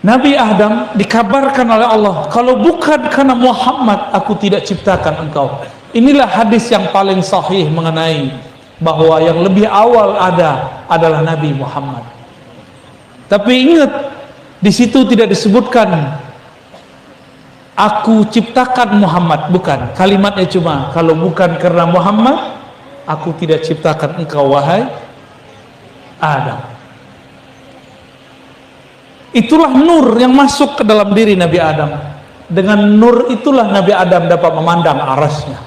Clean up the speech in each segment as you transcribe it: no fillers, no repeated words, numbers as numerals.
Nabi Adam dikabarkan oleh Allah, kalau bukan karena Muhammad, aku tidak ciptakan engkau. Inilah hadis yang paling sahih mengenai bahwa yang lebih awal ada adalah Nabi Muhammad. Tapi ingat, di situ tidak disebutkan aku ciptakan Muhammad, bukan. Kalimatnya cuma, kalau bukan karena Muhammad, aku tidak ciptakan engkau wahai Adam. Itulah nur yang masuk ke dalam diri Nabi Adam. Dengan nur itulah Nabi Adam dapat memandang arasnya.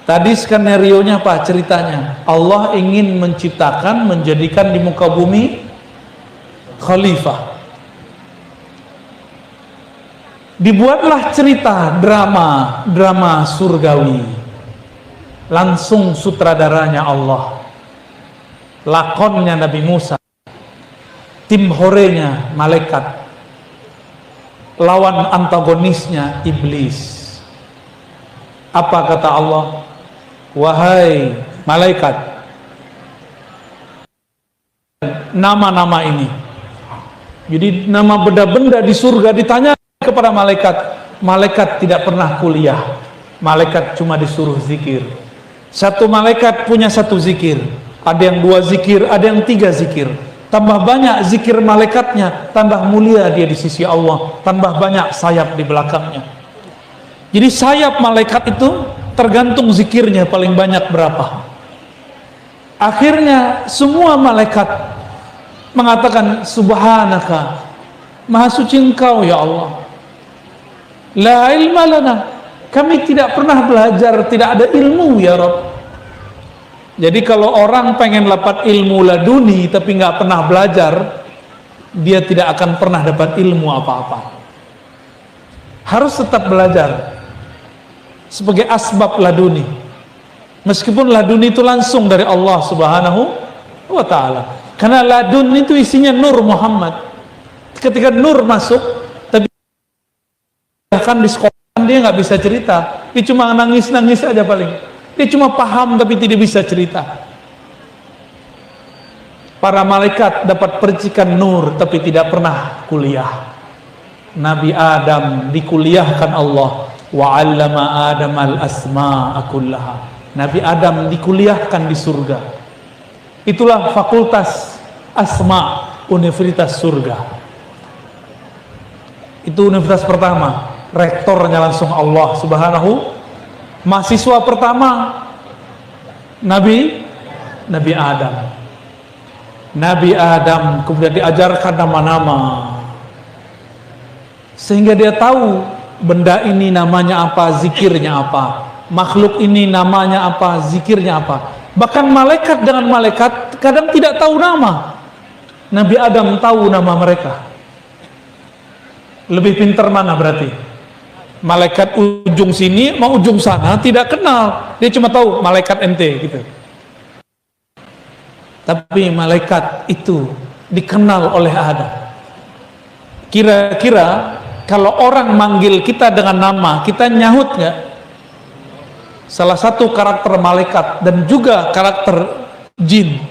Tadi skenario-nya apa ceritanya? Allah ingin menciptakan, menjadikan di muka bumi khalifah. Dibuatlah cerita drama surgawi. Langsung sutradaranya Allah. Lakonnya Nabi Musa. Tim horenya malaikat, lawan antagonisnya iblis. Apa kata Allah? Wahai malaikat, nama-nama ini. Jadi nama benda-benda di surga ditanya kepada malaikat. Malaikat tidak pernah kuliah, malaikat cuma disuruh zikir. Satu malaikat punya satu zikir, ada yang 2 zikir, ada yang 3 zikir. Tambah banyak zikir malaikatnya, tambah mulia dia di sisi Allah, tambah banyak sayap di belakangnya. Jadi sayap malaikat itu tergantung zikirnya paling banyak berapa. Akhirnya semua malaikat mengatakan subhanaka, maha suci engkau ya Allah, la ilma lana, kami tidak pernah belajar, tidak ada ilmu ya Rabb. Jadi kalau orang pengen dapat ilmu laduni tapi nggak pernah belajar, dia tidak akan pernah dapat ilmu apa-apa. Harus tetap belajar sebagai asbab laduni. Meskipun laduni itu langsung dari Allah Subhanahu wa Ta'ala. Karena ladun itu isinya nur Muhammad. Ketika nur masuk, tapi bahkan di sekolah dia nggak bisa cerita, dia cuma nangis-nangis aja paling. Dia cuma paham tapi tidak bisa cerita. Para malaikat dapat percikan nur tapi tidak pernah kuliah. Nabi Adam dikuliahkan Allah. Wa 'allama Adam al-asma'a kullaha. Nabi Adam dikuliahkan di surga. Itulah fakultas asma, universitas surga. Itu universitas pertama. Rektornya langsung Allah Subhanahu. Mahasiswa pertama Nabi Adam. Nabi Adam kemudian diajarkan nama-nama sehingga dia tahu benda ini namanya apa, zikirnya apa, makhluk ini namanya apa, zikirnya apa. Bahkan malaikat dengan malaikat kadang tidak tahu nama. Nabi Adam tahu nama mereka. Lebih pintar mana berarti? Malaikat ujung sini mau ujung sana tidak kenal, dia cuma tahu malaikat ente gitu. Tapi malaikat itu dikenal oleh Adam. Kira-kira kalau orang manggil kita dengan nama, kita nyahut nggak? Salah satu karakter malaikat dan juga karakter jin,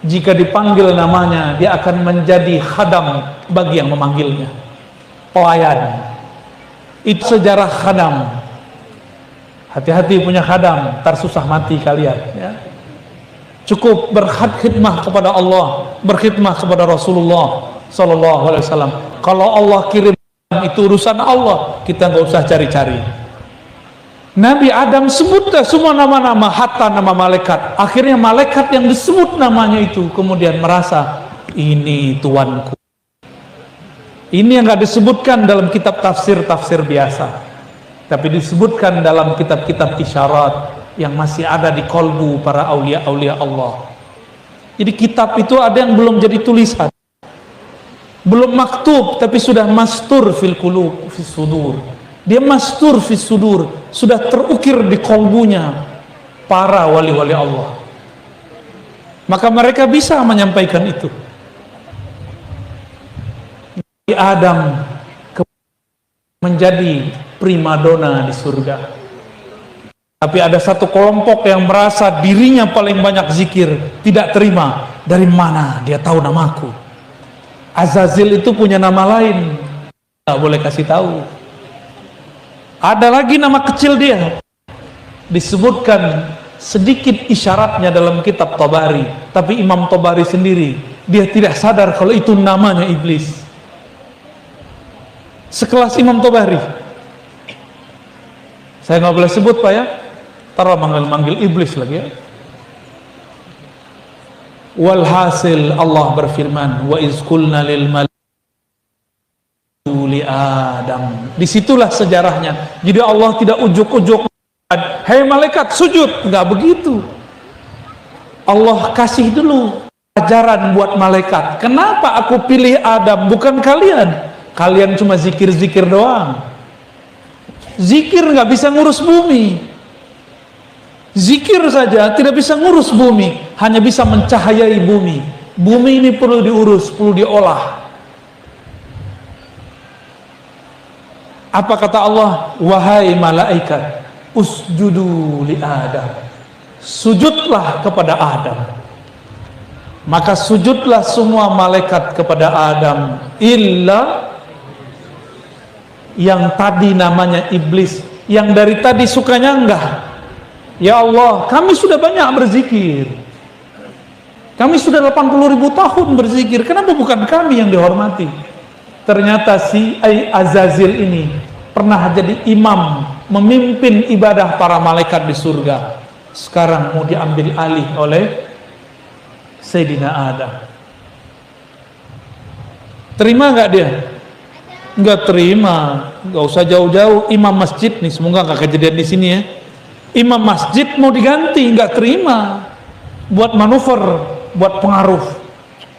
jika dipanggil namanya dia akan menjadi khadam bagi yang memanggilnya, pelayan. Itu sejarah khadam. Hati-hati punya khadam, tar susah mati kalian ya. Cukup berkhidmah kepada Allah, berkhidmah kepada Rasulullah sallallahu alaihi wasallam. Kalau Allah kirim itu urusan Allah, kita nggak usah cari-cari. Nabi Adam sebutlah semua nama-nama, hatta nama malaikat. Akhirnya malaikat yang disebut namanya itu kemudian merasa ini tuanku. Ini yang nggak disebutkan dalam kitab tafsir biasa, tapi disebutkan dalam kitab-kitab isyarat yang masih ada di kolbu para aulia-aulia Allah. Jadi kitab itu ada yang belum jadi tulisan, belum maktub, tapi sudah mastur fil qulub, fis sudur. Dia mastur fis sudur, sudah terukir di kolbunya para wali-wali Allah. Maka mereka bisa menyampaikan itu. Adam menjadi primadona di surga. Tapi ada satu kelompok yang merasa dirinya paling banyak zikir, tidak terima. Dari mana dia tahu namaku? Azazil itu punya nama lain, nggak boleh kasih tahu. Ada lagi nama kecil dia, disebutkan sedikit isyaratnya dalam kitab Tabari, tapi Imam Tabari sendiri dia tidak sadar kalau itu namanya iblis. Sekelas Imam Tabari, saya nggak boleh sebut Pak ya, taruh manggil iblis lagi ya. Walhasil Allah berfirman, wa iz qulna lil li Adam. Disitulah sejarahnya. Jadi Allah tidak ujuk-ujuk, hei malaikat sujud, nggak begitu. Allah kasih dulu ajaran buat malaikat. Kenapa aku pilih Adam bukan kalian? Kalian cuma zikir-zikir doang. Zikir nggak bisa ngurus bumi. Zikir saja tidak bisa ngurus bumi, hanya bisa mencahayai bumi. Bumi ini perlu diurus, perlu diolah. Apa kata Allah? Wahai malaikat, usjudu li Adam. Sujudlah kepada Adam. Maka sujudlah semua malaikat kepada Adam, illa yang tadi namanya iblis, yang dari tadi sukanya enggak. Ya Allah, kami sudah banyak berzikir. Kami sudah 80.000 tahun berzikir. Kenapa bukan kami yang dihormati? Ternyata si Azazil ini pernah jadi imam, memimpin ibadah para malaikat di surga. Sekarang mau diambil alih oleh Sayyidina Adam. Terima nggak dia? Nggak terima. Nggak usah jauh-jauh. Imam masjid nih, semoga nggak kejadian di sini ya. Imam masjid mau diganti, nggak terima. Buat manuver, buat pengaruh.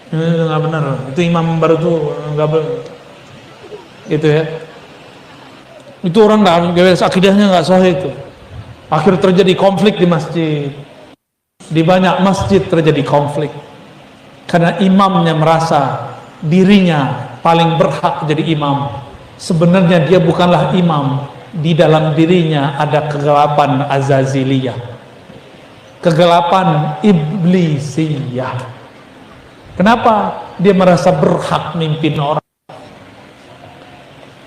Nggak benar. Itu imam baru tuh nggak benar. Gitu ya. Itu orang nggak, akidahnya nggak sahih itu. Akhir terjadi konflik di masjid. Di banyak masjid terjadi konflik karena imamnya merasa dirinya paling berhak jadi imam. Sebenarnya dia bukanlah imam. Di dalam dirinya ada kegelapan azaziliyah, kegelapan iblisiyah. Kenapa? Dia merasa berhak mimpin orang.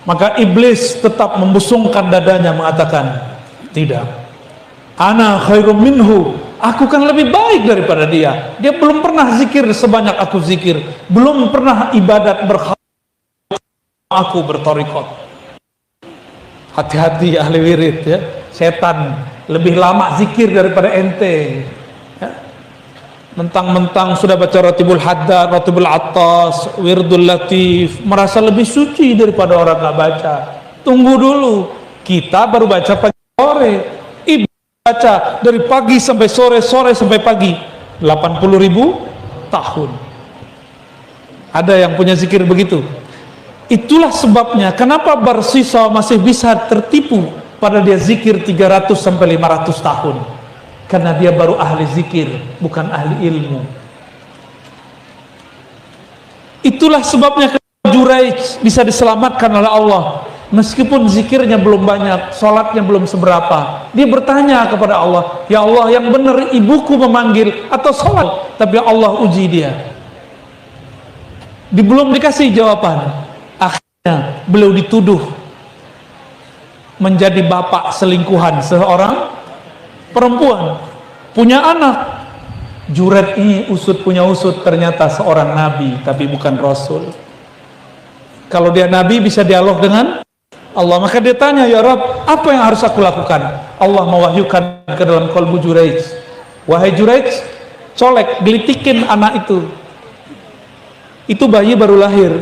Maka iblis tetap membusungkan dadanya mengatakan, tidak, ana khairum minhu, aku kan lebih baik daripada dia. Dia belum pernah zikir sebanyak aku zikir, belum pernah ibadat berhak aku bertorikot. Hati-hati ahli wirid ya, setan lebih lama zikir daripada ente ya. Mentang-mentang sudah baca Ratibul Haddad, Ratibul Attas, Wirdul Latif, merasa lebih suci daripada orang nggak baca. Tunggu dulu, kita baru baca pagi sore, ibu baca dari pagi sampai sore, sore sampai pagi, 80.000 tahun. Ada yang punya zikir begitu? Itulah sebabnya kenapa Barsisa masih bisa tertipu pada dia zikir 300 sampai 500 tahun. Karena dia baru ahli zikir, bukan ahli ilmu. Itulah sebabnya Juraij bisa diselamatkan oleh Allah. Meskipun zikirnya belum banyak, sholatnya belum seberapa. Dia bertanya kepada Allah, ya Allah, yang benar ibuku memanggil atau sholat? Tapi Allah uji dia. Belum dikasih jawaban. Akhirnya beliau dituduh menjadi bapak selingkuhan seorang perempuan, punya anak. Juraij ini usut punya usut, ternyata seorang nabi tapi bukan rasul. Kalau dia nabi bisa dialog dengan Allah, maka dia tanya, ya Rabb, apa yang harus aku lakukan? Allah mewahyukan ke dalam kalbu Juraij, wahai Juraij, colek, gelitikin anak itu. Itu bayi baru lahir.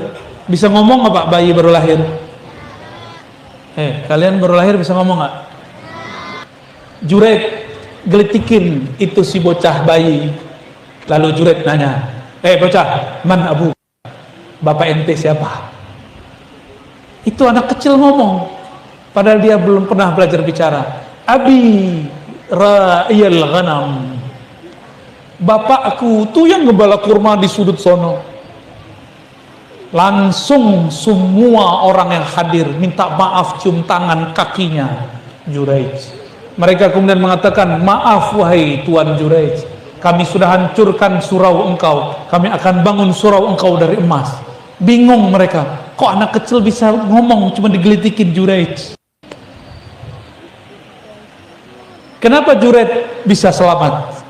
Bisa ngomong nggak Pak bayi baru lahir? Kalian baru lahir bisa ngomong nggak? Juraij gelitikin itu si bocah bayi. Lalu Juraij nanya, bocah, man abu? Bapak ente siapa? Itu anak kecil ngomong, padahal dia belum pernah belajar bicara. Abi ra'iyal ghanam. Bapak aku tuh yang ngebala kurma di sudut sono. Langsung semua orang yang hadir minta maaf, cium tangan kakinya Juraij. Mereka kemudian mengatakan, maaf wahai Tuan Juraij, kami sudah hancurkan surau engkau, kami akan bangun surau engkau dari emas. Bingung mereka, kok anak kecil bisa ngomong cuma digelitikin Juraij. Kenapa Juraij bisa selamat?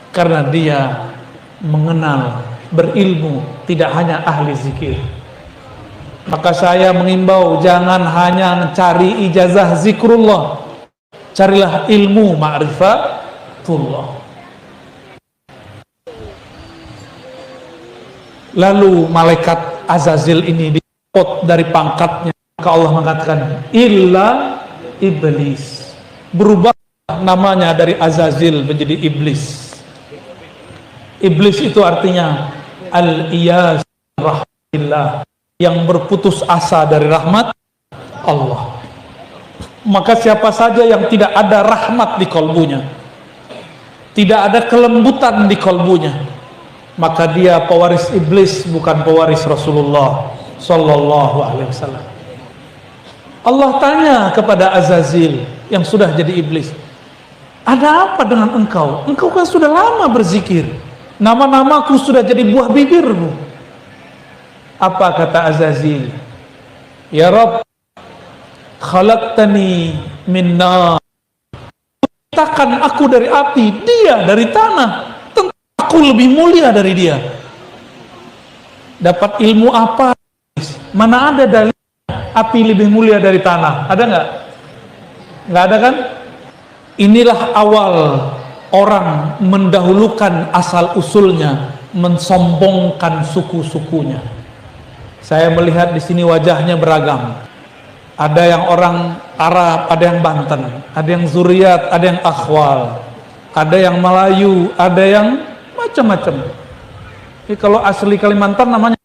Karena dia mengenal, berilmu, tidak hanya ahli zikir. Maka saya mengimbau, jangan hanya cari ijazah zikrullah, carilah ilmu ma'rifatullah. Lalu malaikat Azazil ini dicopot dari pangkatnya, maka Allah mengatakan illa iblis, berubah namanya dari Azazil menjadi iblis. Iblis itu artinya al-iyaz rahmatillah, yang berputus asa dari rahmat Allah. Maka siapa saja yang tidak ada rahmat di kalbunya, tidak ada kelembutan di kalbunya, maka dia pewaris iblis, bukan pewaris Rasulullah sallallahu alaihi wasallam. Allah tanya kepada Azazil yang sudah jadi iblis, ada apa dengan engkau? Engkau kan sudah lama berzikir, nama-namaku sudah jadi buah bibirmu. Apa kata Azazil? Ya Rabb, khalaqtani min nar, ciptakan aku dari api, dia dari tanah, tentu aku lebih mulia dari dia. Dapat ilmu apa? Mana ada dalil api lebih mulia dari tanah? Ada nggak? Nggak ada kan? Inilah awal orang mendahulukan asal usulnya, mensombongkan suku-sukunya. Saya melihat di sini wajahnya beragam. Ada yang orang Arab, ada yang Banten, ada yang Zuriat, ada yang Akhwal, ada yang Melayu, ada yang macam-macam. Jadi kalau asli Kalimantan namanya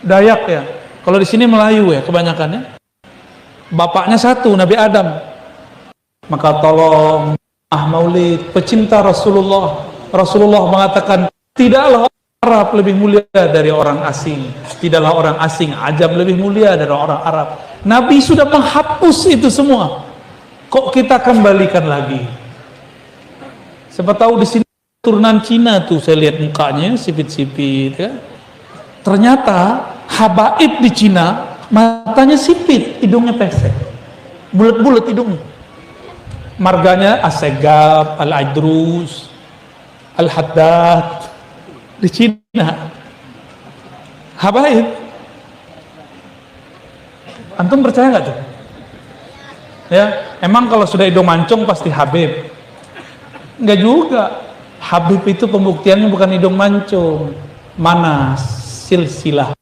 Dayak ya. Kalau di sini Melayu ya kebanyakannya. Bapaknya satu, Nabi Adam. Maka tolong Maulid, pecinta Rasulullah. Rasulullah mengatakan tidaklah Arab lebih mulia dari orang asing, tidaklah orang asing ajam lebih mulia dari orang Arab. Nabi sudah menghapus itu semua. Kok kita kembalikan lagi? Siapa tahu di sini turunan Cina tuh, saya lihat mukanya sipit-sipit ya. Ternyata habaib di Cina matanya sipit, hidungnya pesek, bulat-bulat hidungnya. Marganya Assegaf, Al-Aidrus, Al-Haddad di Cina. Habaib. Antum percaya nggak tuh? Ya, emang kalau sudah hidung mancung pasti Habib? Nggak juga. Habib itu pembuktiannya bukan hidung mancung. Mana silsilah?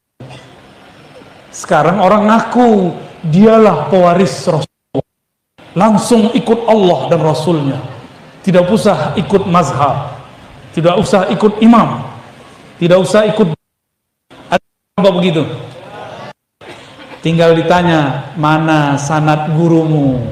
Sekarang orang ngaku dialah pewaris Rasul. Langsung ikut Allah dan Rasulnya, tidak usah ikut mazhab, tidak usah ikut imam, tidak usah ikut apa begitu. Tinggal ditanya, mana sanad gurumu?